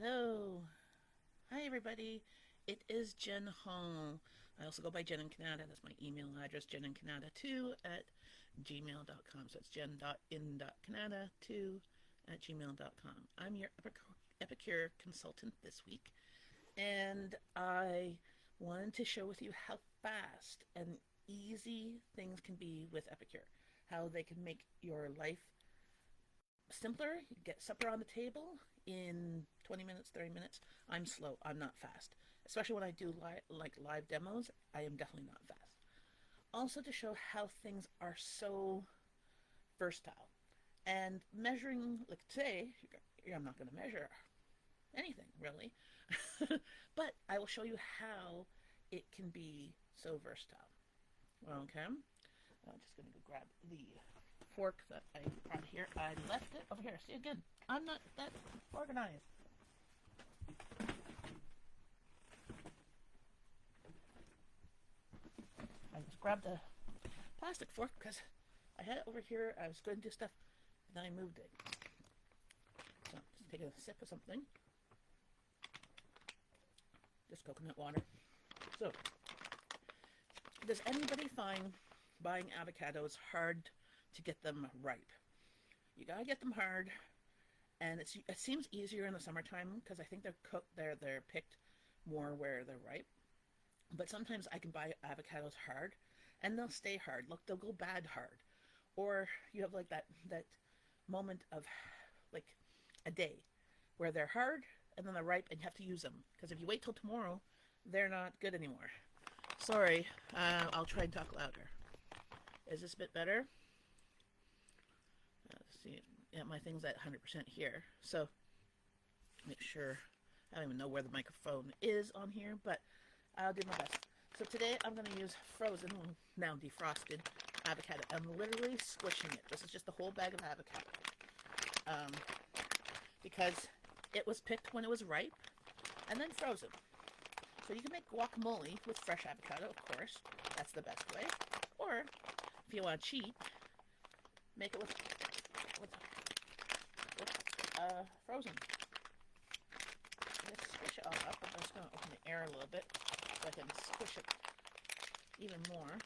Hello. Hi, everybody. It is Jen Hall. I also go by Jen in Canada. That's my email address, jenincanada2 at gmail.com. So it's jen.in.canada2 at gmail.com. I'm your Epicure consultant this week, and I wanted to share with you how fast and easy things can be with Epicure, how they can make your life simpler. You get supper on the table in 20 minutes, 30 minutes. I'm slow. I'm not fast. Especially when I do live demos, I am definitely not fast. Also to show how things are so versatile. And measuring, like today, I'm not going to measure anything really. But I will show you how it can be so versatile. Okay. I'm just going to go grab the fork that I brought here. I left it over here. See, again, I'm not that organized. I just grabbed a plastic fork because I had it over here. I was going to do stuff, and then I moved it. So, just take a sip of something. Just coconut water. So, does anybody find buying avocados hard to get them ripe? You gotta get them hard, and it seems easier in the summertime because I think they're picked more where they're ripe. But sometimes I can buy avocados hard, and they'll stay hard. Look, they'll go bad hard, or you have like that moment of like a day where they're hard and then they're ripe, and you have to use them because if you wait till tomorrow, they're not good anymore. Sorry, I'll try and talk louder. Is this a bit better? See, yeah, my thing's at 100% here, so make sure. I don't even know where the microphone is on here, but I'll do my best. So today I'm going to use frozen, now defrosted avocado. I'm literally squishing it. This is just a whole bag of avocado. Um, because it was picked when it was ripe and then frozen. So you can make guacamole with fresh avocado, of course. That's the best way. Or if you want to cheat, make it with frozen. Let's squish it all up. I'm just going to open the air a little bit so I can squish it even more.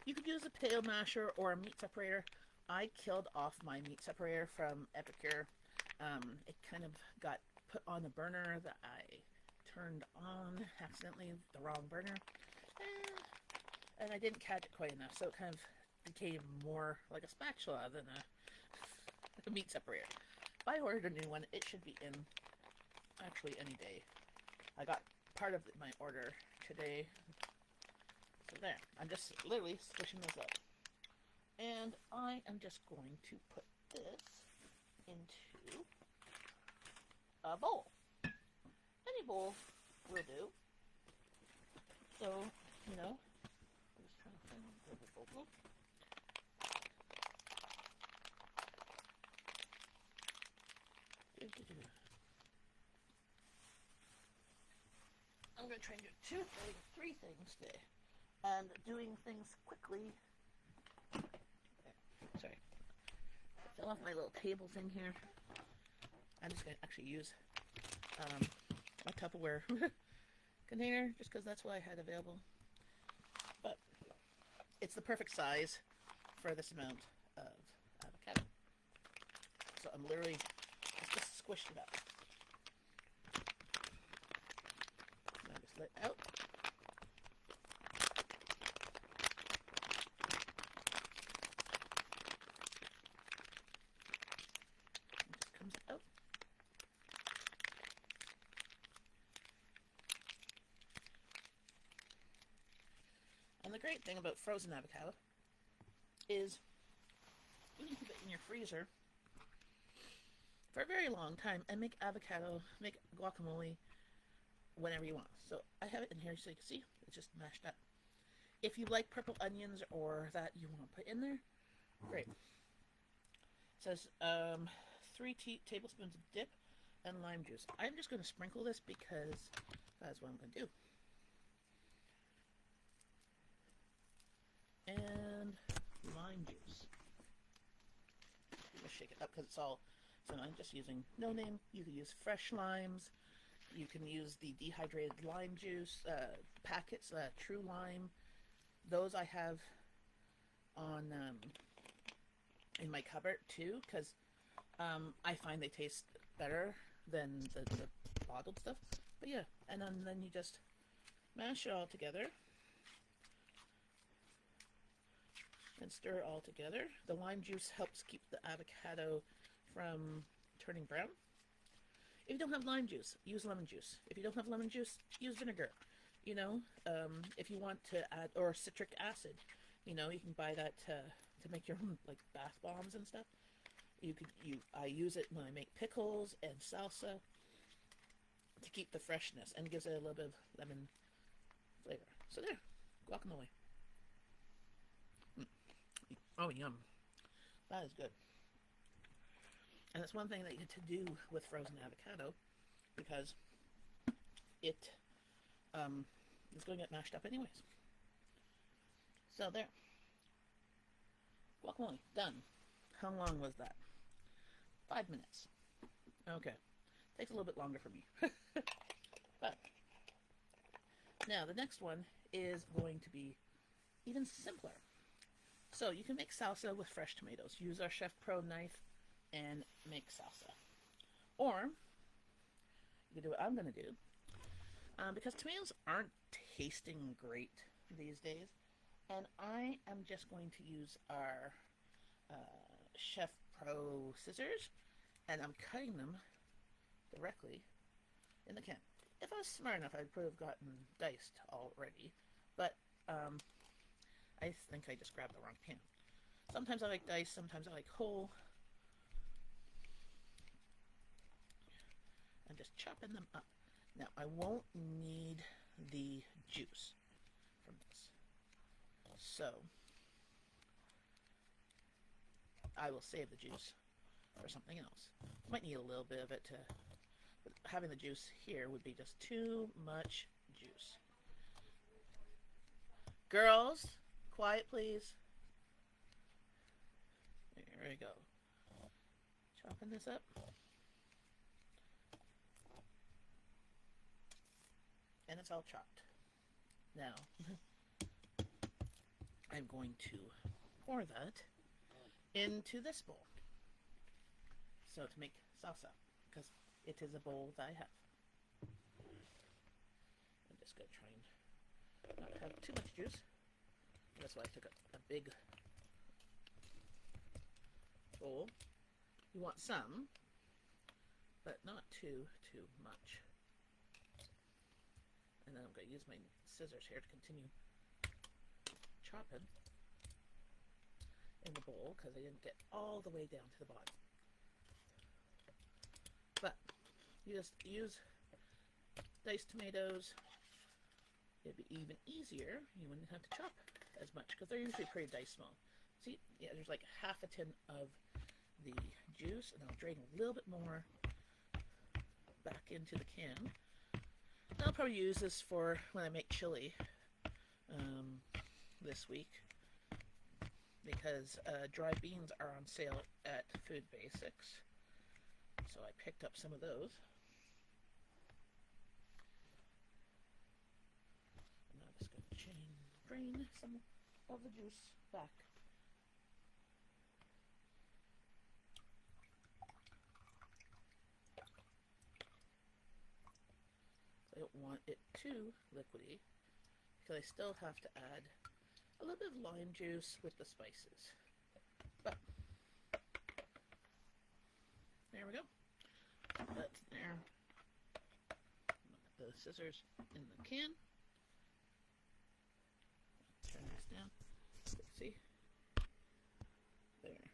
You could use a potato masher or a meat separator. I killed off my meat separator from Epicure. It kind of got put on the burner that I turned on accidentally, the wrong burner. And I didn't catch it quite enough, so it kind of became more like a spatula than a meat separator. If I ordered a new one, it should be in actually any day. I got part of my order today. So there, I'm just literally squishing this up. And I am just going to put this into a bowl. Any bowl will do. So, you know, I'm just trying to find the bowl. I'm going to try and do three things today. And doing things quickly. Sorry. Fell off my little table thing here. I'm just going to actually use a Tupperware container just because that's what I had available. But it's the perfect size for this amount of avocado. So I'm literally just squished it up. Now just let it out. It just comes out. And the great thing about frozen avocado is you can keep it in your freezer for a very long time and make guacamole whenever you want. So I have it in here so you can see it's just mashed up. If you like purple onions or that you want to put in there, great. It says 3 tablespoons of dip and lime juice. I'm just going to sprinkle this because that's what I'm going to do. And lime juice. I'm going to shake it up because it's all So I'm just using no name. You can use fresh limes. You can use the dehydrated lime juice packets, True Lime. Those I have on in my cupboard too, because I find they taste better than the bottled stuff. But yeah, and then you just mash it all together and stir it all together. The lime juice helps keep the avocado from turning brown. If you don't have lime juice, use lemon juice. If you don't have lemon juice, use vinegar. You know, if you want to add, or citric acid, you know, you can buy that to make your own like bath bombs and stuff. I use it when I make pickles and salsa to keep the freshness and gives it a little bit of lemon flavor. So there, guacamole. Oh, yum. That is good. And it's one thing that you get to do with frozen avocado because it is going to get mashed up anyways. So there. Guacamole, done. How long was that? 5 minutes. Okay. Takes a little bit longer for me. But now the next one is going to be even simpler. So you can make salsa with fresh tomatoes. Use our Chef Pro knife and make salsa. Or you can do what I'm going to do. Because tomatoes aren't tasting great these days. And I am just going to use our Chef Pro scissors. And I'm cutting them directly in the can. If I was smart enough, I could have gotten diced already. But I think I just grabbed the wrong pan. Sometimes I like diced, sometimes I like whole. I'm just chopping them up. Now, I won't need the juice from this. So, I will save the juice for something else. Might need a little bit of it to... But having the juice here would be just too much juice. Girls, quiet please. There we go. Chopping this up. And it's all chopped. Now, I'm going to pour that into this bowl. So to make salsa, because it is a bowl that I have. I'm just going to try and not have too much juice. That's why I took a big bowl. You want some, but not too much. And then I'm going to use my scissors here to continue chopping in the bowl because I didn't get all the way down to the bottom. But you just use diced tomatoes. It'd be even easier. You wouldn't have to chop as much because they're usually pretty diced small. See, yeah, there's like half a tin of the juice, and I'll drain a little bit more back into the can. And I'll probably use this for when I make chili this week because dried beans are on sale at Food Basics. So I picked up some of those. And I'm just going to drain some of the juice back. I don't want it too liquidy because I still have to add a little bit of lime juice with the spices. But there we go. That's there. Put the scissors in the can. Turn this down. See? There.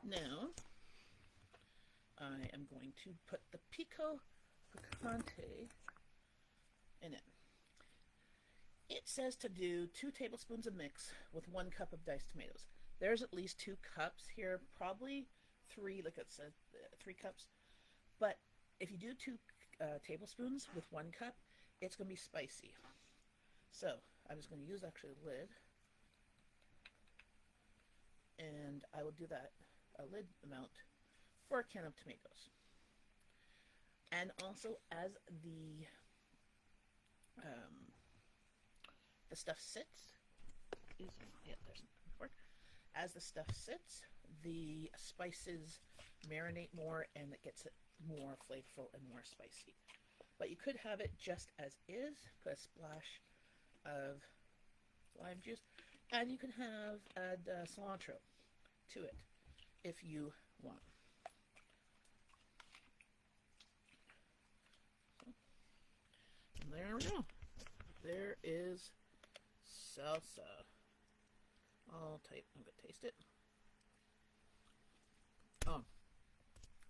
Now, I am going to put the pico picante in it. It says to do 2 tablespoons of mix with 1 cup of diced tomatoes. There's at least 2 cups here, probably 3, like it said, 3 cups. But if you do 2 tablespoons with 1 cup, it's going to be spicy. So I'm just going to use actually a lid, and I will do that, a lid amount for a can of tomatoes. And also, as um, the stuff sits, yeah, there's word. As the stuff sits, the spices marinate more, and it gets it more flavorful and more spicy. But you could have it just as is, put a splash of lime juice, and you can add cilantro to it if you want. And there we go. There is salsa. I'm gonna taste it. Oh,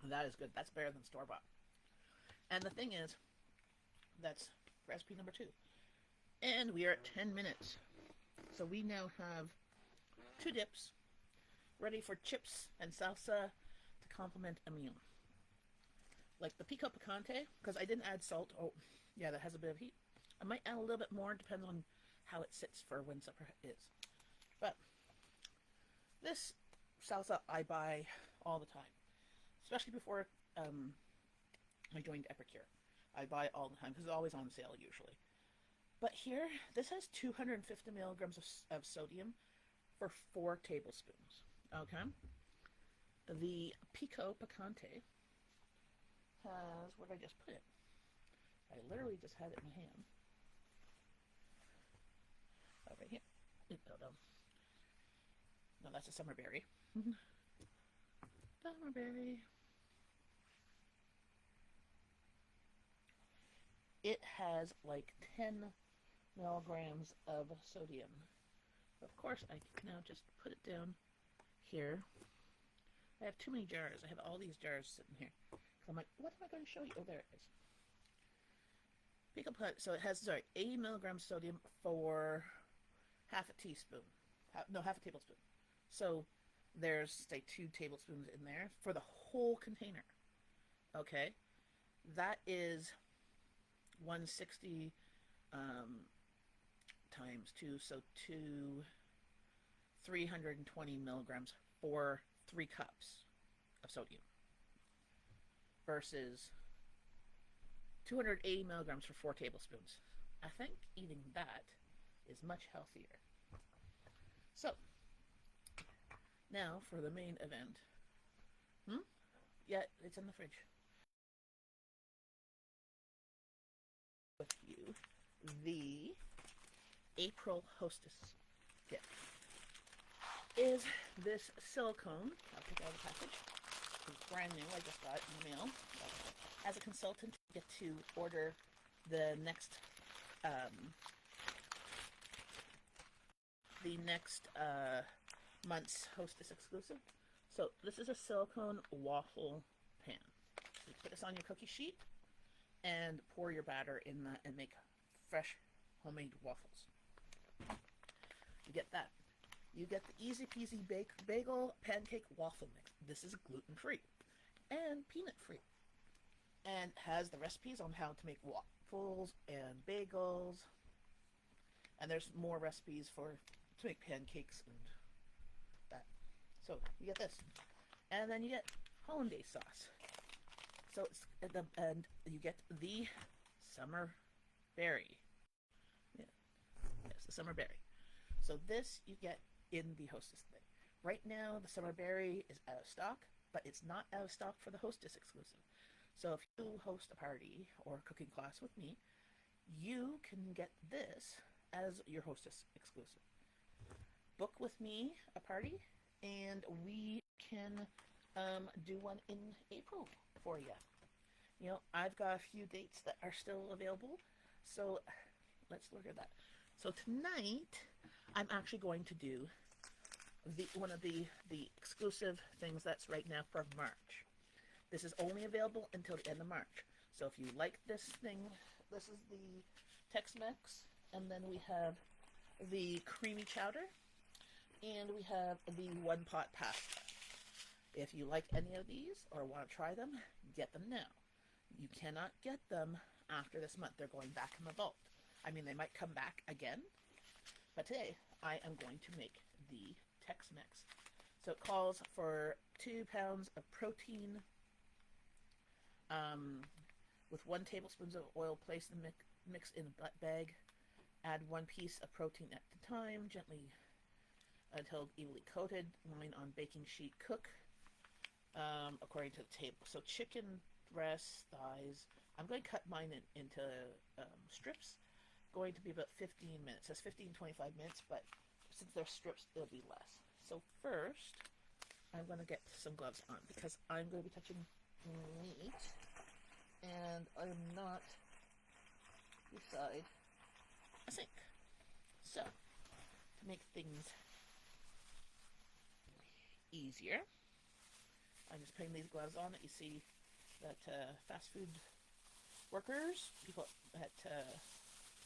that is good. That's better than store-bought. And the thing is, that's recipe number 2. And we are at 10 minutes. So we now have 2 dips ready for chips and salsa to complement a meal. Like the pico picante, because I didn't add salt. Oh, yeah, that has a bit of heat. I might add a little bit more, depending on how it sits for when supper is. But this salsa I buy all the time, especially before I joined Epicure. I buy it all the time because it's always on sale usually. But here, this has 250 milligrams of sodium for 4 tablespoons. Okay? The pico picante has, where did I just put it? I literally just had it in my hand. Oh, right here. No, that's a summer berry. Summer berry. It has like 10 milligrams of sodium. Of course, I can now just put it down here. I have too many jars. I have all these jars sitting here. So I'm like, what am I going to show you? Oh, there it is. Pico put, so it has, 80 milligrams sodium for half a teaspoon. Half a tablespoon. So there's, say, 2 tablespoons in there for the whole container. Okay? That is 160 times 2, so 320 milligrams for 3 cups of sodium versus 280 milligrams for 4 tablespoons. I think eating that is much healthier. So, now for the main event. Yeah, it's in the fridge. With you, the April Hostess gift is this silicone. I'll take out the package. It's brand new. I just got it in the mail. As a consultant, you get to order the next month's Hostess exclusive. So this is a silicone waffle pan. So you put this on your cookie sheet and pour your batter in that and make fresh homemade waffles. You get that. You get the easy peasy bagel pancake waffle mix. This is gluten-free and peanut-free, and has the recipes on how to make waffles and bagels. And there's more recipes to make pancakes and that. So you get this, and then you get hollandaise sauce. So it's and you get the summer berry. Yeah, yes, the summer berry. So this you get in the Hostess thing. Right now, the summer berry is out of stock, but it's not out of stock for the Hostess exclusive. So if you host a party or a cooking class with me, you can get this as your Hostess exclusive. Book with me a party, and we can do one in April for you. You know, I've got a few dates that are still available, so let's look at that. So tonight, I'm actually going to do one of the exclusive things that's right now for March. This is only available until the end of March. So if you like this thing, this is the Tex-Mex, and then we have the creamy chowder, and we have the one-pot pasta. If you like any of these or want to try them, get them now. You cannot get them after this month. They're going back in the vault. I mean, they might come back again, but today I am going to make the Tex-Mex. So it calls for 2 pounds of protein with 1 tablespoon of oil. Place the mix in a bag. Add 1 piece of protein at a time, gently until evenly coated. Line on baking sheet. Cook according to the table. So chicken breasts, thighs. I'm going to cut mine into strips. Going to be about 15 minutes. It says 15-25 minutes, but since they're strips, it'll be less. So first, I'm going to get some gloves on because I'm going to be touching meat, and I am not beside a sink. So, to make things easier, I'm just putting these gloves on that you see that fast food workers, people at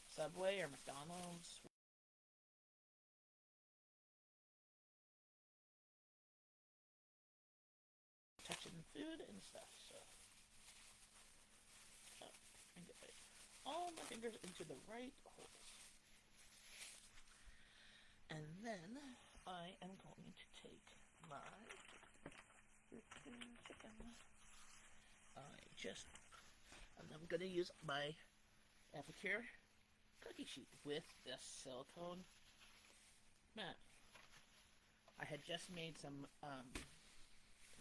Subway or McDonald's, touching food and stuff. So, and get all my fingers into the right holes. And then I am going to take my chicken. I'm going to use my Epicure cookie sheet with this silicone mat. I had just made some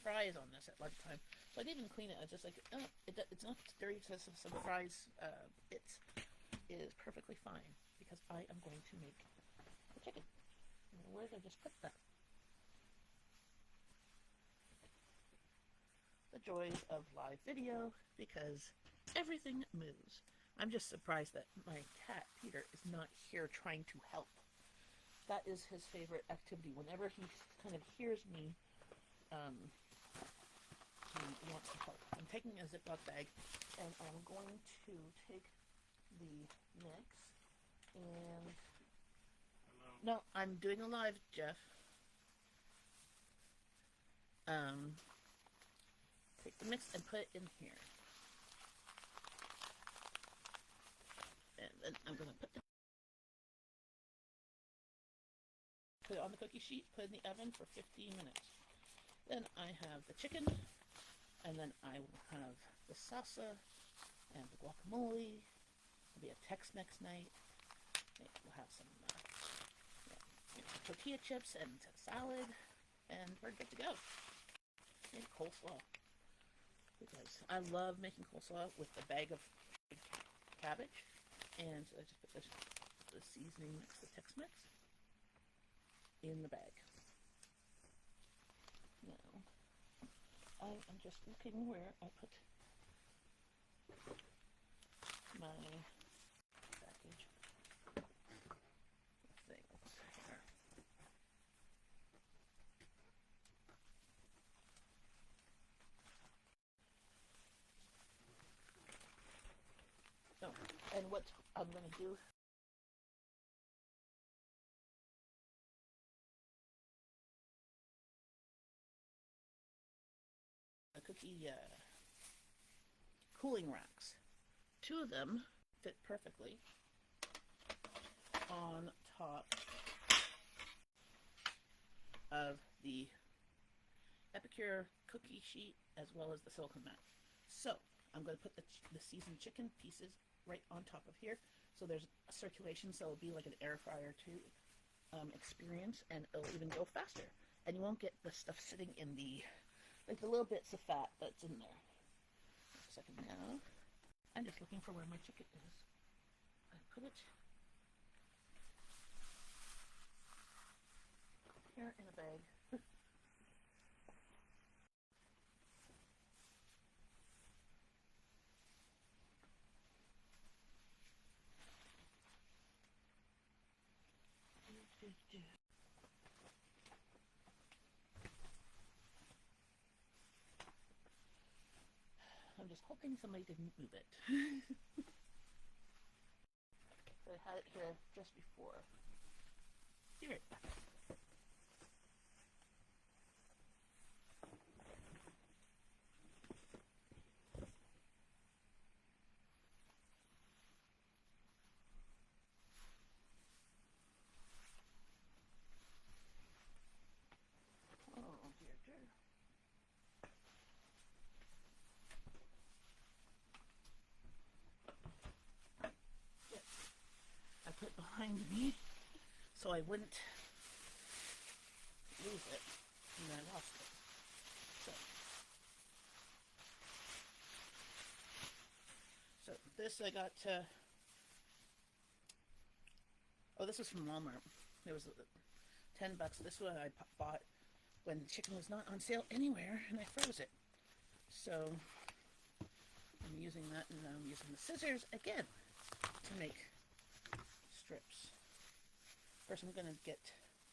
fries on this at lunchtime, so I didn't even clean it. I was just like, oh, it's not dirty. It says some fries. It is perfectly fine because I am going to make the chicken. Where did I just put that? The joys of live video, because everything moves. I'm just surprised that my cat, Peter, is not here trying to help. That is his favorite activity. Whenever he kind of hears me, he wants to help. I'm taking a Ziploc bag, and I'm going to take the mix, and... No, I'm doing a live, Jeff. Take the mix and put it in here. And then I'm going to put it on the cookie sheet, put it in the oven for 15 minutes. Then I have the chicken, and then I will have the salsa and the guacamole. It'll be a Tex-Mex night. We'll have some tortilla chips and salad, and we're good to go. And coleslaw, because I love making coleslaw with a bag of cabbage, and so I just put the seasoning mix, the Tex-Mex, in the bag. Now, I am just looking where I put my package things here. So, and what I'm going to do, a cookie cooling racks. 2 of them fit perfectly on top of the Epicure cookie sheet as well as the silicone mat. So I'm going to put the seasoned chicken pieces right on top of here, so there's a circulation, so it'll be like an air fryer too experience, and it'll even go faster, and you won't get the stuff sitting in the little bits of fat that's in there. Just a second now. I'm just looking for where my chicken is. I put it here in a bag. I'm just hoping somebody didn't move it. I had it here just before. Be right back. All behind me so I wouldn't lose it, and then I lost it. So this I got, oh, this was from Walmart. It was $10. This one I bought when chicken was not on sale anywhere, and I froze it. So I'm using that, and now I'm using the scissors again to make strips. First I'm going to get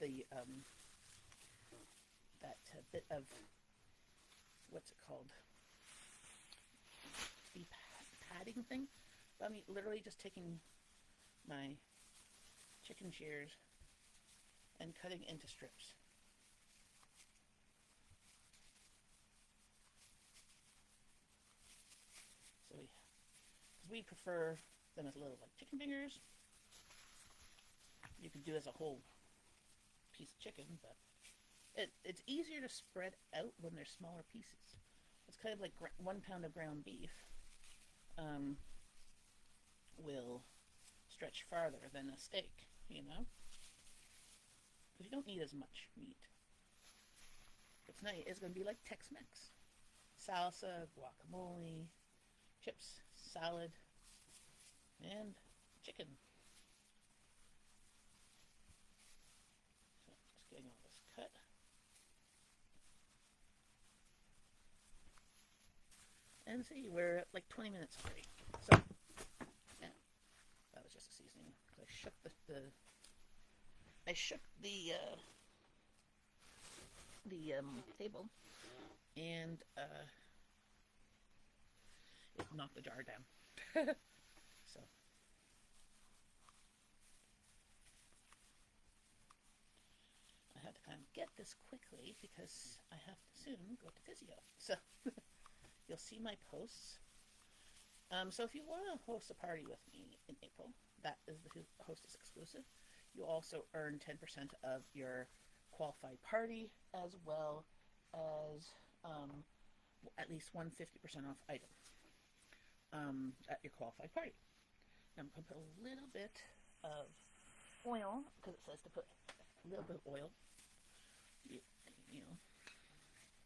the that bit of, what's it called, the padding thing. But I'm literally just taking my chicken shears and cutting into strips. So we prefer them as little, like, chicken fingers. You could do as a whole piece of chicken, but it's easier to spread out when they're smaller pieces. It's kind of like 1 pound of ground beef will stretch farther than a steak, you know? Because you don't need as much meat. What's nice is going to be like Tex-Mex. Salsa, guacamole, chips, salad, and chicken. So just getting all this cut. And see, we're at like 20 minutes already. So, yeah, that was just a seasoning. I shook the table, and it knocked the jar down. So I had to kind of get this quickly because I have to soon go to physio. So you'll see my posts. So if you want to host a party with me in April, that is the Hostess exclusive. You also earn 10% of your qualified party, as well as at least one 50% off item at your qualified party. Now I'm going to put a little bit of oil, because it says to put a little bit of oil. You know,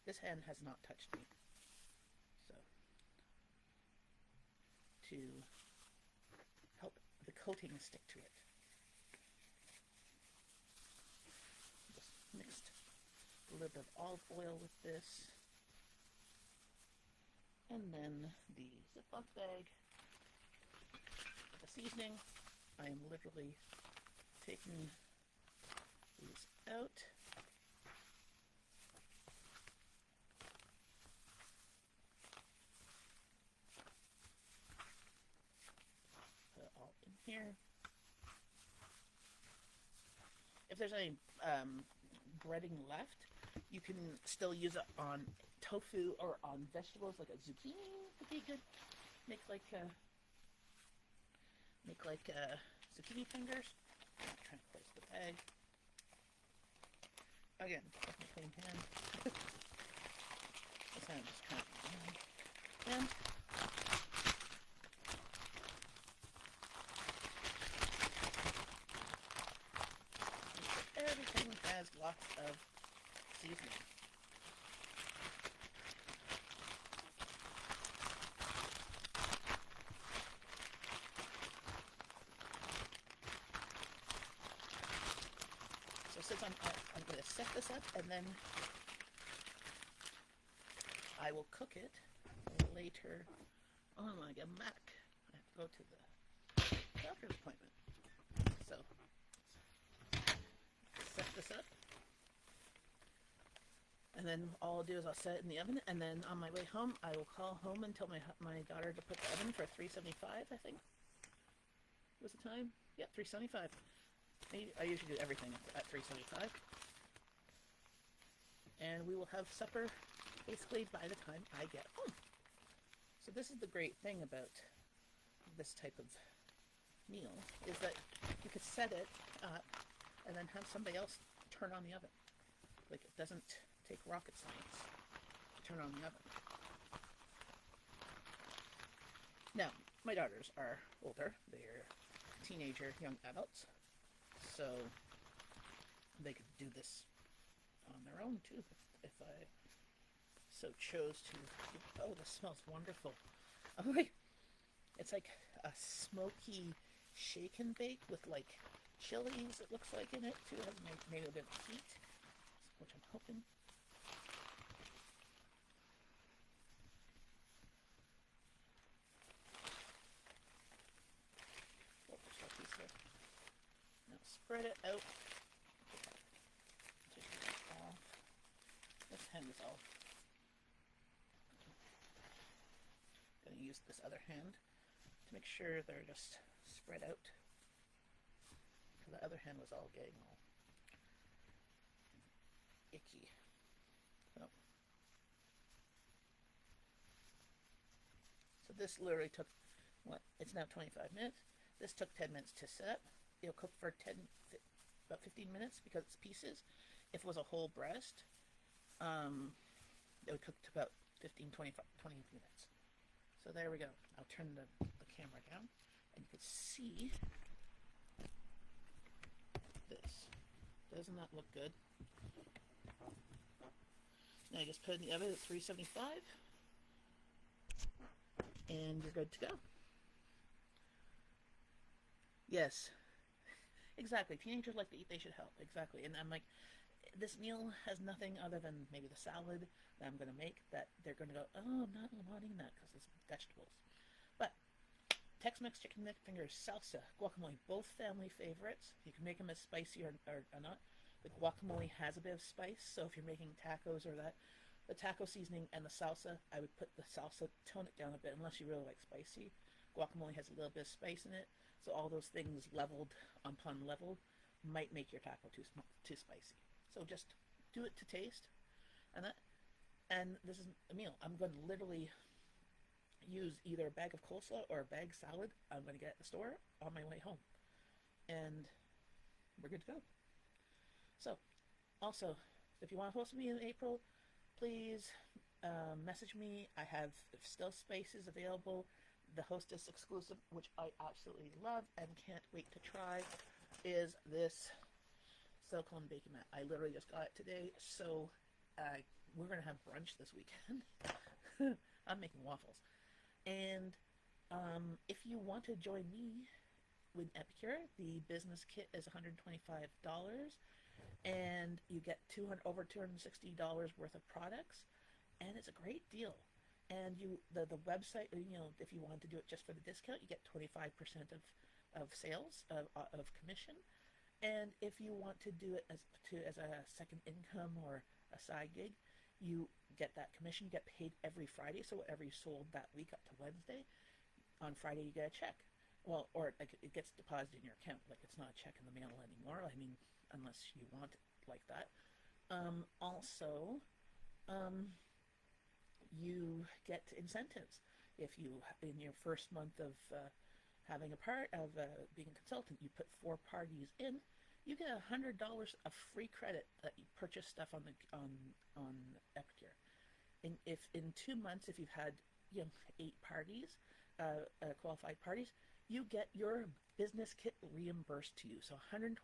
this hand has not touched me. So, to help the coating stick to it. Just mixed a little bit of olive oil with this. And then the Ziploc bag, the seasoning. I am literally taking these out. Put it all in here. If there's any breading left, you can still use it on tofu or on vegetables, like a zucchini would be good. Make like zucchini fingers. I'm trying to place the bag. Again, with my clean hand. This hand just kind of and everything has lots of seasoning. Since I'm going to set this up, and then I will cook it later. Oh my God, Mac! I have to go to the doctor's appointment. So set this up, and then all I'll do is I'll set it in the oven, and then on my way home, I will call home and tell my daughter to put the oven for 375. I think was the time. Yeah, 375. I usually do everything at 375. And we will have supper basically by the time I get home. So this is the great thing about this type of meal, is that you could set it up and then have somebody else turn on the oven. Like, it doesn't take rocket science to turn on the oven. Now, my daughters are older. They're teenager, young adults. So they could do this on their own too, if I so chose to. Oh, this smells wonderful. Oh, like it's like a smoky shake and bake with like chilies. It looks like in it too. It has maybe a bit of heat, which I'm hoping. Now spread it out. This hand is all. I'm gonna use this other hand to make sure they're just spread out. The other hand was all getting all icky. So this literally took, what, it's now 25 minutes. This took 10 minutes to set up. It'll cook for about 15 minutes because it's pieces. If it was a whole breast, it would cook to about 20 minutes. So there we go. I'll turn the camera down and you can see this. Doesn't that look good? Now you just put it in the oven at 375 and you're good to go. Yes, exactly. Teenagers like to eat, they should help. Exactly. And I'm like, this meal has nothing other than maybe the salad that I'm going to make that they're going to go, oh, I'm not wanting that because it's vegetables. But Tex-Mex chicken fingers, salsa, guacamole, both family favorites. You can make them as spicy or not. The guacamole has a bit of spice, so if you're making tacos or that, the taco seasoning and the salsa, I would put the salsa, tone it down a bit unless you really like spicy. Guacamole has a little bit of spice in it, so all those things leveled upon level might make your taco too spicy. So just do it to taste, and this is a meal. I'm going to literally use either a bag of coleslaw or a bag salad I'm going to get at the store on my way home, and we're good to go. So, also, if you want to host me in April, please message me. I have still spaces available. The Hostess exclusive, which I absolutely love and can't wait to try, is this silicone baking mat. I literally just got it today, so we're going to have brunch this weekend. I'm making waffles. And if you want to join me with Epicure, the business kit is $125, and you get over $260 worth of products, and it's a great deal. And the website, if you wanted to do it just for the discount, you get 25% of sales of commission. And if you want to do it as a second income or a side gig, you get that commission. You get paid every Friday. So whatever you sold that week up to Wednesday, on Friday you get a check. Well, or like it gets deposited in your account. Like it's not a check in the mail anymore. I mean, unless you want it like that. Also, you get incentives. If you, in your first month of having a part of being a consultant, you put 4 parties in, you get $100 of free credit that you purchase stuff on Epicure. If in 2 months, if you've had 8 parties, qualified parties, you get your business kit reimbursed to you. So $125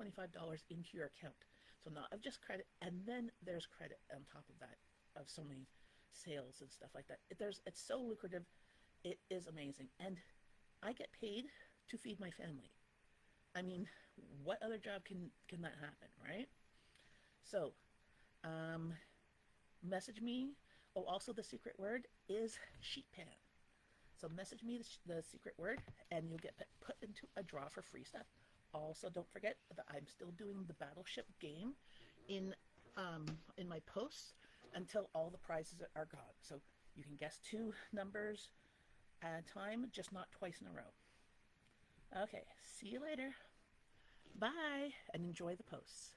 into your account. So not of just credit, and then there's credit on top of that of so many sales and stuff like that. It's so lucrative. It is amazing, and I get paid to feed my family. I mean, what other job can that happen, right? So, message me. Oh, also the secret word is sheet pan. So message me the secret word, and you'll get put into a draw for free stuff. Also, don't forget that I'm still doing the Battleship game in my posts until all the prizes are gone. So you can guess 2 numbers at a time, just not twice in a row. Okay, see you later. Bye, and enjoy the posts.